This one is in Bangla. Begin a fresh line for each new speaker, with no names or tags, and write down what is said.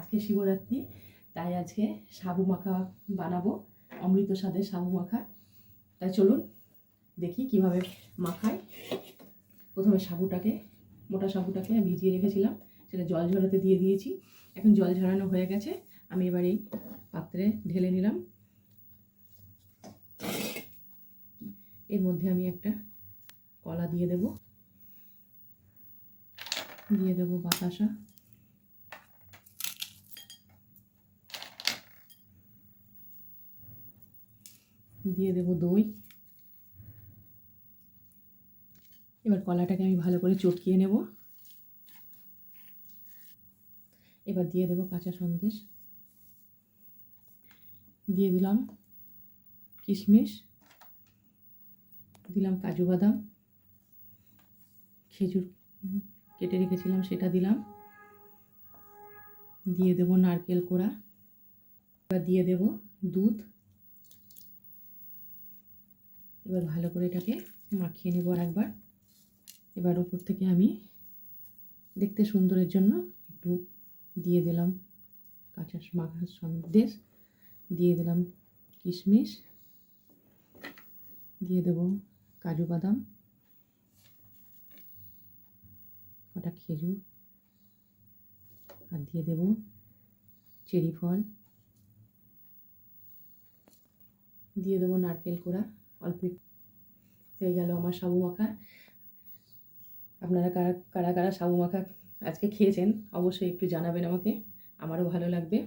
আজকে শিবরাত্রি, তাই আজকে সাবু মাখা বানাবো, অমৃত স্বাদের সাবু মাখা। তাই চলুন দেখি কিভাবে মাখাই। প্রথমে সাবুটাকে, মোটা সাবুটাকে ভিজিয়ে রেখেছিলাম, সেটা জল ঝরাতে দিয়ে দিয়েছি। এখন জল ঝরানো হয়ে গেছে, আমি এবার এই পাত্রে ঢেলে নিলাম। এর মধ্যে আমি একটা কলা দিয়ে দেব, বাতাসা, দিয়ে দেব দই। এবার কলাটাকে আমি ভালো করে চটকিয়ে নেব। এবার দিয়ে দেব কাঁচা সন্দেশ, দিয়ে দিলাম কিশমিশ, দিলাম কাজু বাদাম, খেজুর কেটে রেখেছিলাম সেটা দিলাম, দিয়ে দেব নারকেল কোড়া, এবার দিয়ে দেব দুধ। এবার ভালো করে এটাকে মাখিয়ে নেব আরেকবার। এবার উপর থেকে আমি দেখতে সুন্দরের জন্য একটু দিয়ে দিলাম কাঁচা মাখা সন্দেশ, দিয়ে দিলাম কিশমিশ, দিয়ে দেব কাজু বাদাম, কটা খেজুর, আর দিয়ে দেব চেরি ফল, দিয়ে দেবো নারকেল কোড়া অল্প। হয়ে গেল আমার সাবু মাখা। আপনারা কারা কারা কারা সাবু মাখা আজকে খেয়েছেন অবশ্যই একটু জানাবেন আমাকে, আমারও ভালো লাগবে।